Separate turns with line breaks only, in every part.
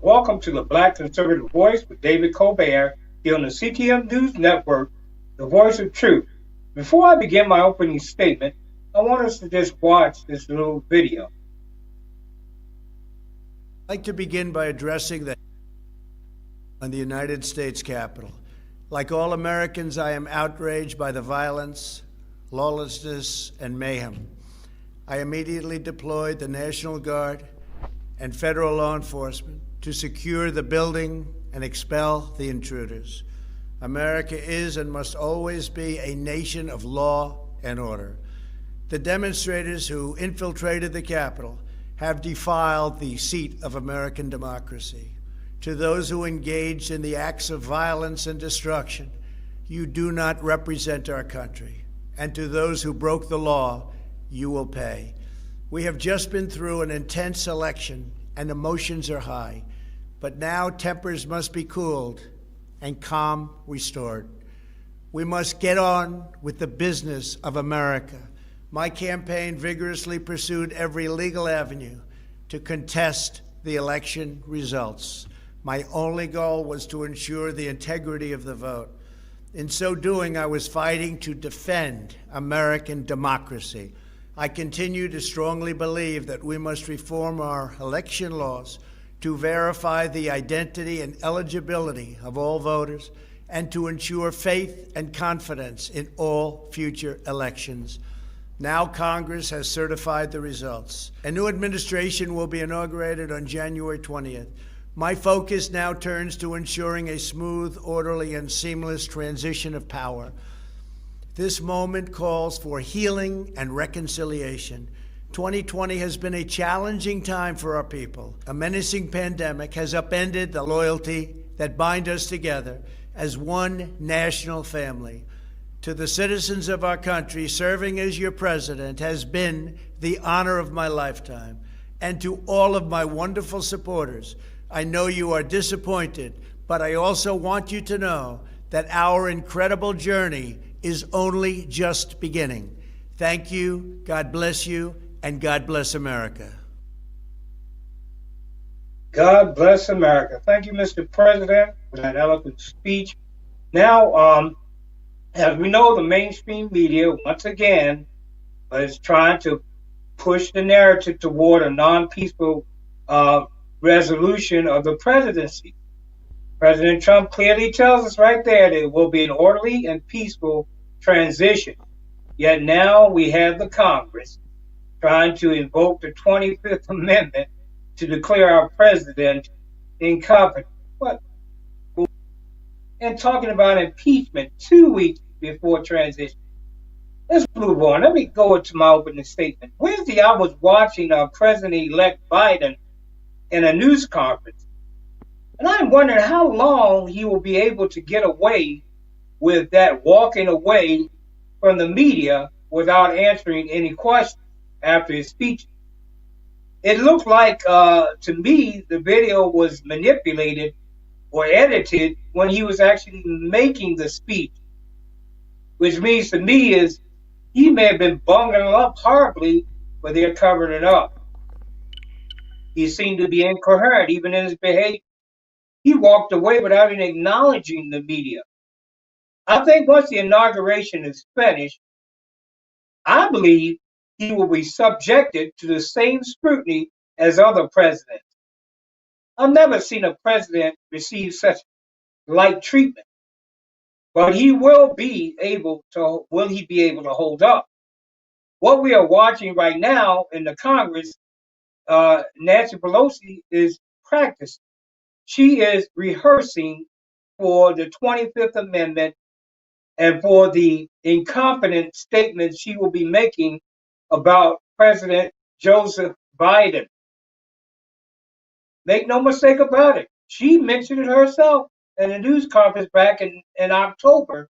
Welcome to the Black Conservative Voice with David Colbert here on the CTM News Network, the voice of truth. Before I begin my opening statement, I want us to just watch this little video.
I'd like to begin by addressing the United States Capitol. Like all Americans, I am outraged by the violence, lawlessness, and mayhem. I immediately deployed the National Guard and federal law enforcement to secure the building and expel the intruders. America is and must always be a nation of law and order. The demonstrators who infiltrated the Capitol have defiled the seat of American democracy. To those who engaged in the acts of violence and destruction, you do not represent our country. And to those who broke the law, you will pay. We have just been through an intense election and emotions are high, but now tempers must be cooled and calm restored. We must get on with the business of America. My campaign vigorously pursued every legal avenue to contest the election results. My only goal was to ensure the integrity of the vote. In so doing, I was fighting to defend American democracy. I continue to strongly believe that we must reform our election laws to verify the identity and eligibility of all voters and to ensure faith and confidence in all future elections. Now Congress has certified the results. A new administration will be inaugurated on January 20th. My focus now turns to ensuring a smooth, orderly, and seamless transition of power. This moment calls for healing and reconciliation. 2020 has been a challenging time for our people. A menacing pandemic has upended the loyalty that binds us together as one national family. To the citizens of our country, serving as your president has been the honor of my lifetime. And to all of my wonderful supporters, I know you are disappointed, but I also want you to know that our incredible journey is only just beginning. Thank you, God bless you, and God bless America.
God bless America. Thank you, Mr. President, for that eloquent speech. Now, as we know, the mainstream media, once again, is trying to push the narrative toward a non-peaceful resolution of the presidency. President Trump clearly tells us right there that it will be an orderly and peaceful transition. Yet now we have the Congress trying to invoke the 25th Amendment to declare our president incompetent. What? And talking about impeachment 2 weeks before transition. Let's move on. Let me go into my opening statement. Wednesday, I was watching President-elect Biden in a news conference, and I'm wondering how long he will be able to get away with that walking away from the media without answering any questions after his speech. It looked like, to me, the video was manipulated or edited when he was actually making the speech, which means to me is he may have been bungling up horribly, but they're covering it up. He seemed to be incoherent, even in his behavior. He walked away without even acknowledging the media. I think once the inauguration is finished, I believe he will be subjected to the same scrutiny as other presidents. I've never seen a president receive such light treatment, but will he be able to hold up? What we are watching right now in the Congress, Nancy Pelosi is practicing. She is rehearsing for the 25th Amendment and for the incompetent statements she will be making about President Joseph Biden. Make no mistake about it. She mentioned it herself in a news conference back in October,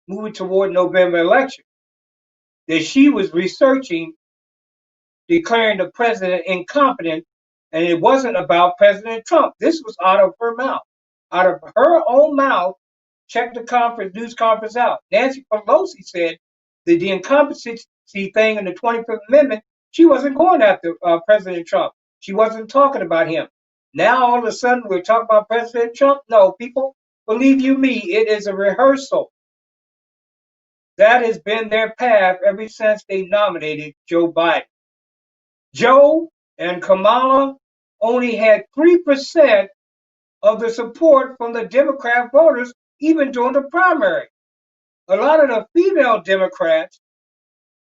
moving toward November election, that she was researching declaring the president incompetent, and it wasn't about President Trump. This was out of her mouth. Out of her own mouth, check the news conference out. Nancy Pelosi said that the incompetency thing in the 25th Amendment, she wasn't going after President Trump. She wasn't talking about him. Now all of a sudden we're talking about President Trump. No, people, believe you me, it is a rehearsal. That has been their path ever since they nominated Joe Biden. Joe and Kamala only had 3% of the support from the Democrat voters, even during the primary. A lot of the female Democrats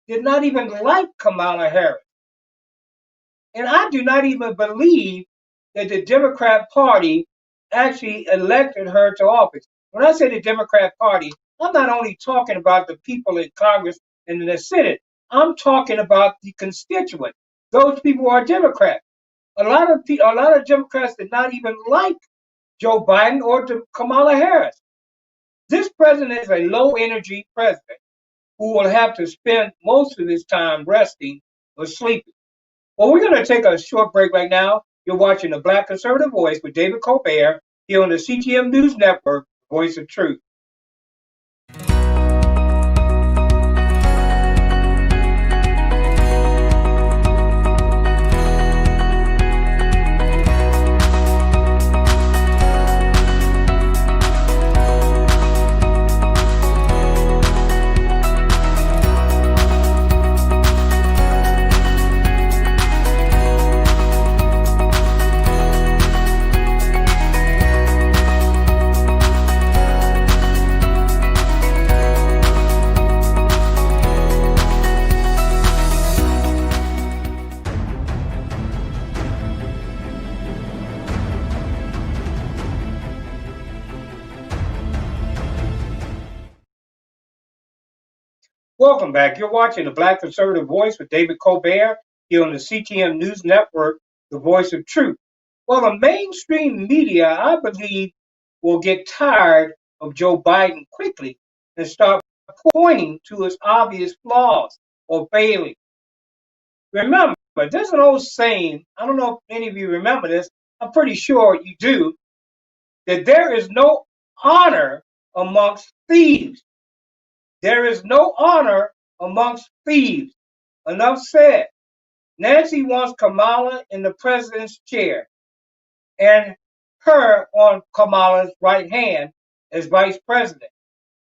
did not even like Kamala Harris. And I do not even believe that the Democrat Party actually elected her to office. When I say the Democrat Party, I'm not only talking about the people in Congress and in the Senate. I'm talking about the constituents. Those people are Democrats. A lot of Democrats did not even like Joe Biden or Kamala Harris. This president is a low energy president who will have to spend most of his time resting or sleeping. Well, we're going to take a short break right now. You're watching the Black Conservative Voice with David Colbert here on the CTM News Network, Voice of Truth. Welcome back. You're watching the Black Conservative Voice with David Colbert here on the CTM News Network, the Voice of Truth. Well, the mainstream media, I believe, will get tired of Joe Biden quickly and start pointing to his obvious flaws or failings. Remember, there's an old saying, I don't know if any of you remember this, I'm pretty sure you do, that there is no honor amongst thieves. There is no honor amongst thieves. Enough said. Nancy wants Kamala in the president's chair and her on Kamala's right hand as vice president.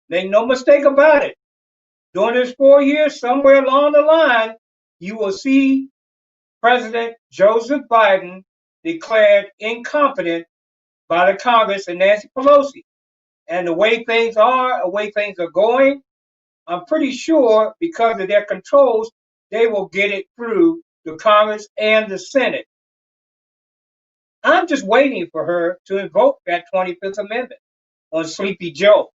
Make no mistake about it. During this 4 years, somewhere along the line, you will see President Joseph Biden declared incompetent by the Congress and Nancy Pelosi. And the way things are, the way things are going, I'm pretty sure because of their controls, they will get it through the Congress and the Senate. I'm just waiting for her to invoke that 25th Amendment on Sleepy Joe.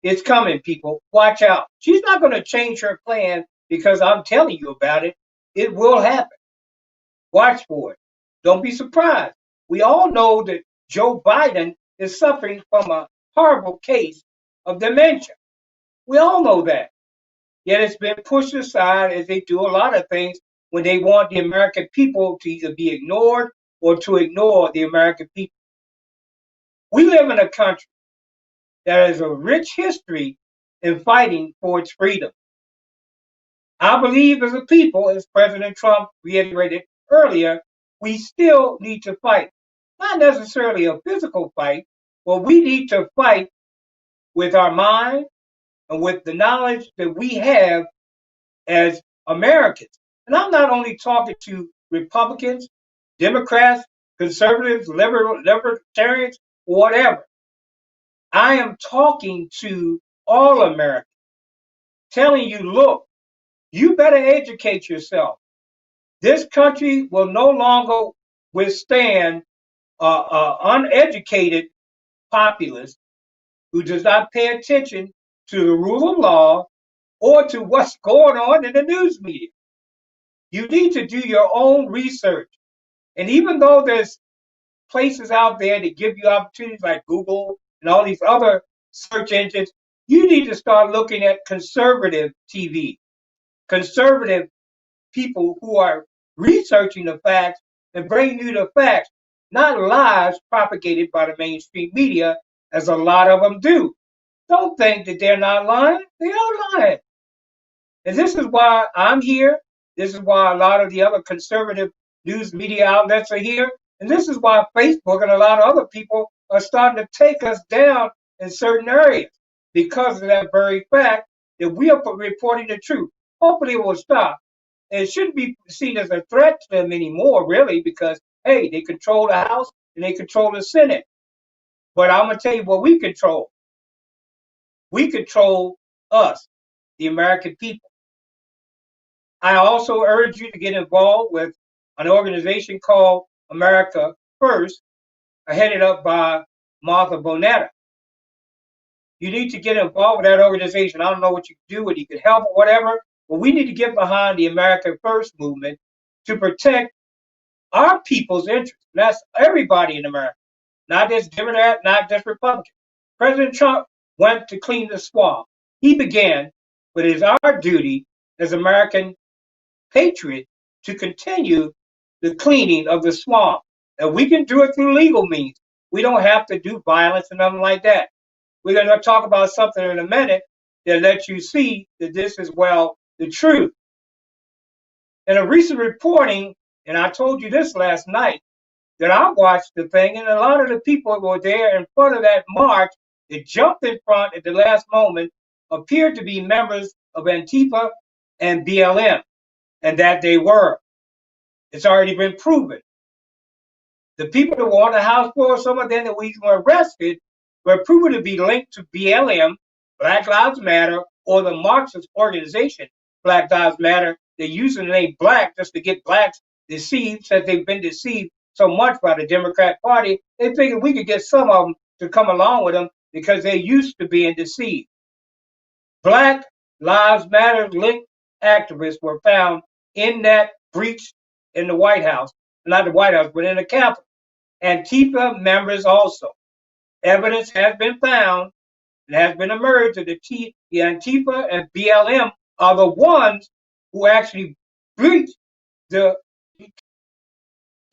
It's coming, people. Watch out. She's not going to change her plan because I'm telling you about it. It will happen. Watch for it. Don't be surprised. We all know that Joe Biden is suffering from a horrible case of dementia. We all know that. Yet it's been pushed aside as they do a lot of things when they want the American people to either be ignored or to ignore the American people. We live in a country that has a rich history in fighting for its freedom. I believe as a people, as President Trump reiterated earlier, we still need to fight. Not necessarily a physical fight, but we need to fight with our mind and with the knowledge that we have as Americans. And I'm not only talking to Republicans, Democrats, conservatives, libertarians, whatever. I am talking to all Americans, telling you, look, you better educate yourself. This country will no longer withstand uneducated populace who does not pay attention to the rule of law or to what's going on in the news media. You need to do your own research. And even though there's places out there that give you opportunities like Google and all these other search engines, you need to start looking at conservative TV, conservative people who are researching the facts and bringing you the facts, not lies propagated by the mainstream media, as a lot of them do. Don't think that they're not lying. They are lying. And this is why I'm here. This is why a lot of the other conservative news media outlets are here. And this is why Facebook and a lot of other people are starting to take us down in certain areas because of that very fact that we are reporting the truth. Hopefully it will stop. And it shouldn't be seen as a threat to them anymore, really, because, hey, they control the House and they control the Senate. But I'm going to tell you what we control. We control us, the American people. I also urge you to get involved with an organization called America First, headed up by Martha Bonetta. You need to get involved with that organization. I don't know what you can do, whether you can help or whatever, but we need to get behind the America First movement to protect our people's interests. That's everybody in America, not just Democrat, not just Republican. President Trump went to clean the swamp. He began, but it is our duty as American patriot to continue the cleaning of the swamp. And we can do it through legal means. We don't have to do violence and nothing like that. We're going to talk about something in a minute that lets you see that this is, well, the truth. In a recent reporting, and I told you this last night, that I watched the thing, and a lot of the people who were there in front of that march that jumped in front at the last moment appeared to be members of Antifa and BLM, and that they were. It's already been proven. The people that were on the House floor, some of them that we were arrested, were proven to be linked to BLM, Black Lives Matter, or the Marxist organization, Black Lives Matter. They're using the name Black just to get blacks deceived, since they've been deceived so much by the Democrat Party. They figured we could get some of them to come along with them because they're used to being deceived. Black Lives Matter linked activists were found in that breach in the White House, not the White House, but in the Capitol. Antifa members also. Evidence has been found and has been emerged that the Antifa and BLM are the ones who actually breached the.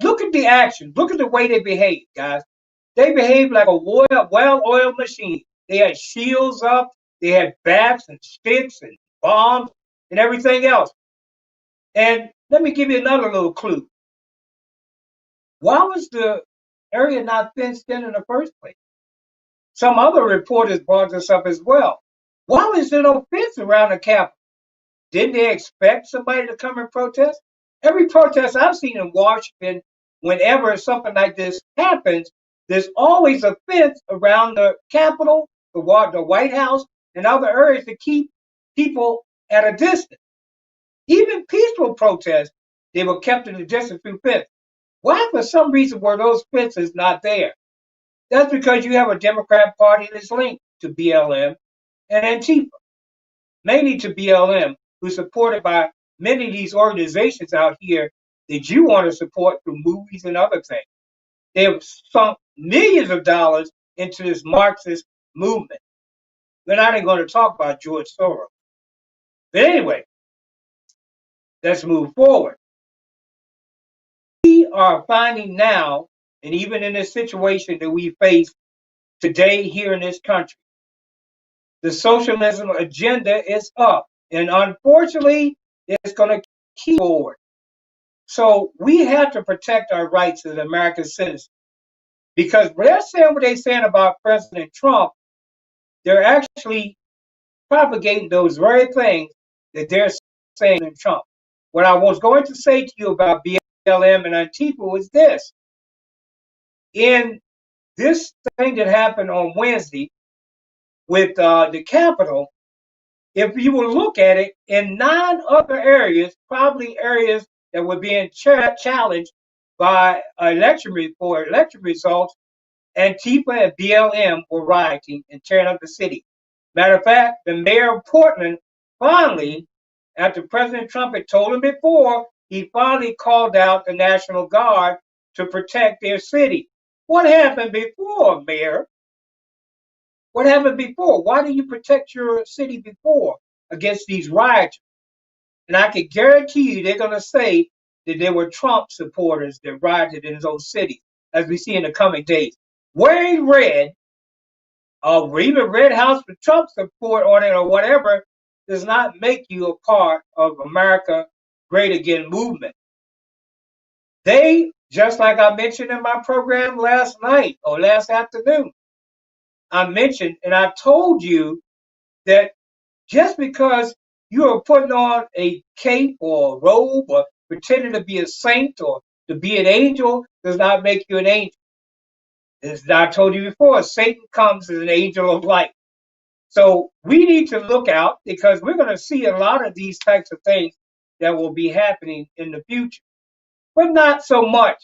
Look at the action. Look at the way they behave, guys. They behave like a well-oiled machine. They had shields up. They had bats and sticks and bombs and everything else. And let me give you another little clue. Why was the area not fenced in the first place? Some other reporters brought this up as well. Why was there no fence around the Capitol? Didn't they expect somebody to come and protest? Every protest I've seen in Washington, whenever something like this happens, there's always a fence around the Capitol, the White House, and other areas to keep people at a distance. Even peaceful protests, they were kept at a distance through fence. Why, for some reason, were those fences not there? That's because you have a Democrat Party that's linked to BLM and Antifa, mainly to BLM, who's supported by many of these organizations out here that you want to support through movies and other things. They have sunk millions of dollars into this Marxist movement. We're not even going to talk about George Soros. But anyway, let's move forward. We are finding now, and even in this situation that we face today here in this country, the socialism agenda is up. And unfortunately, it's going to keep forward. So we have to protect our rights as American citizens. Because they're saying what they're saying about President Trump, they're actually propagating those very things that they're saying in Trump. What I was going to say to you about BLM and Antifa was this. In this thing that happened on Wednesday with the Capitol, if you will look at it, in 9 other areas, probably areas that were being challenged by election results, Antifa and BLM were rioting and tearing up the city. Matter of fact, the mayor of Portland finally, after President Trump had told him before, he finally called out the National Guard to protect their city. What happened before, Mayor? What happened before? Why didn't you protect your city before against these riots? And I can guarantee you they're going to say that there were Trump supporters that rioted in those cities, as we see in the coming days. Wearing red, or even red house with Trump support on it or whatever, does not make you a part of America Great Again movement. They Just like I mentioned in my program last night or last afternoon, I mentioned and I told you that just because you are putting on a cape or a robe or pretending to be a saint or to be an angel does not make you an angel. As I told you before, Satan comes as an angel of light. So we need to look out because we're going to see a lot of these types of things that will be happening in the future, but not so much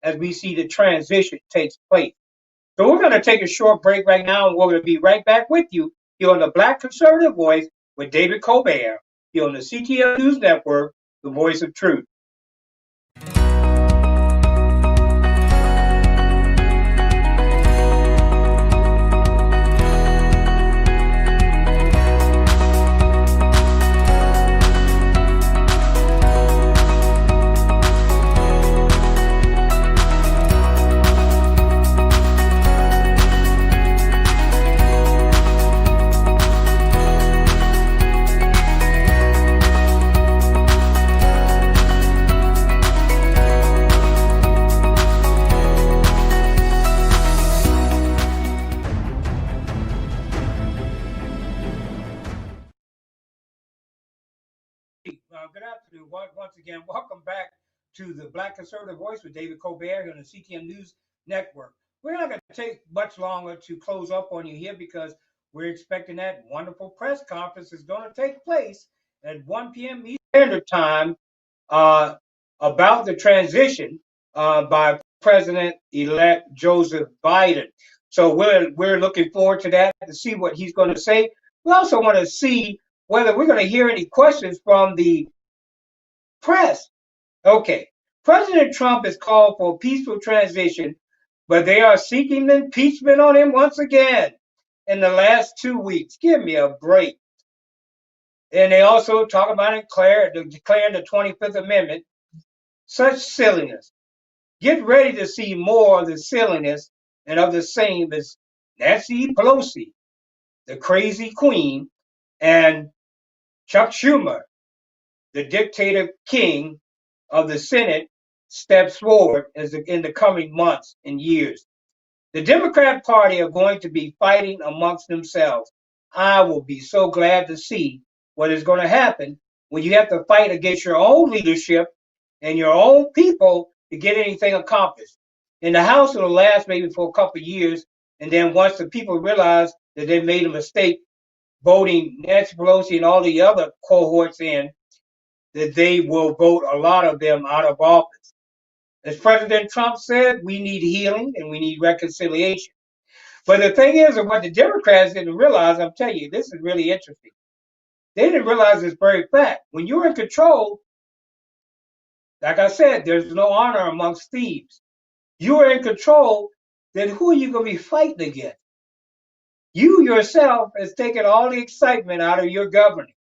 as we see the transition takes place. So we're going to take a short break right now, and we're going to be right back with you here on the Black Conservative Voice with David Colbert here on the CTL News Network, the voice of truth. Good afternoon. Once again, welcome back to the Black Conservative Voice with David Colbert on the CTM News Network. We're not going to take much longer to close up on you here because we're expecting that wonderful press conference is going to take place at 1 p.m. Eastern Standard Time uh, about the transition by President-elect Joseph Biden. So we're looking forward to that to see what he's going to say. We also want to see whether we're going to hear any questions from the press. Okay. President Trump has called for a peaceful transition, but they are seeking impeachment on him once again in the last 2 weeks. Give me a break. And they also talk about declaring the 25th Amendment. Such silliness. Get ready to see more of the silliness and of the same as Nancy Pelosi, the crazy queen, and Chuck Schumer, the dictator king of the Senate, steps forward in the coming months and years. The Democrat Party are going to be fighting amongst themselves. I will be so glad to see what is going to happen when you have to fight against your own leadership and your own people to get anything accomplished. In the House, it'll last maybe for a couple of years, and then once the people realize that they made a mistake voting Nancy Pelosi and all the other cohorts in, that they will vote a lot of them out of office. As President Trump said, we need healing and we need reconciliation. But the thing is, and what the Democrats didn't realize, I'm telling you, this is really interesting. They didn't realize this very fact. When you're in control, like I said, there's no honor amongst thieves. You are in control, then who are you going to be fighting against? You yourself has taken all the excitement out of your governing.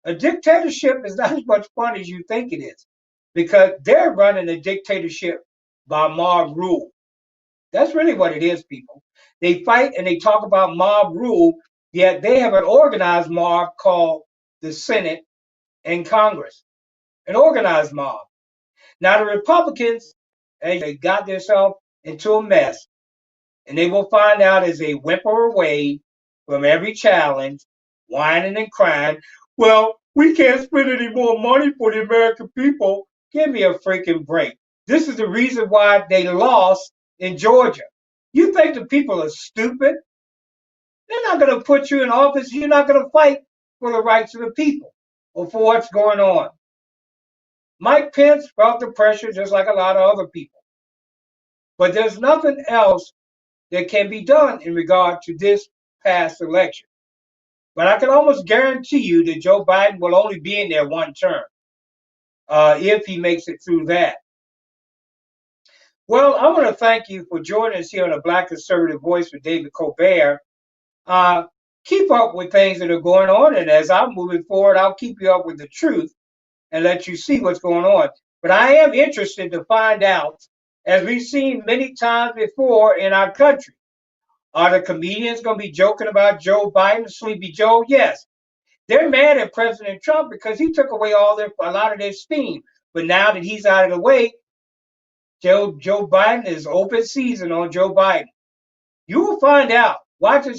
A dictatorship is not as much fun as you think it is because they're running a dictatorship by mob rule. That's really what it is, people. They fight and they talk about mob rule, yet they have an organized mob called the Senate and Congress, an organized mob. Now, the Republicans, they got themselves into a mess, and they will find out as they whimper away from every challenge, whining and crying, well, we can't spend any more money for the American people. Give me a freaking break. This is the reason why they lost in Georgia. You think the people are stupid? They're not going to put you in office. You're not going to fight for the rights of the people or for what's going on. Mike Pence felt the pressure just like a lot of other people. But there's nothing else that can be done in regard to this past election. But I can almost guarantee you that Joe Biden will only be in there one term if he makes it through that. Well, I want to thank you for joining us here on the Black Conservative Voice with David Colbert. Keep up with things that are going on, and as I'm moving forward, I'll keep you up with the truth and let you see what's going on. But I am interested to find out, as we've seen many times before in our country, are the comedians going to be joking about Joe Biden, Sleepy Joe? Yes. They're mad at President Trump because he took away a lot of their steam. But now that he's out of the way, Joe Biden is open season on Joe Biden. You will find out. Watch it.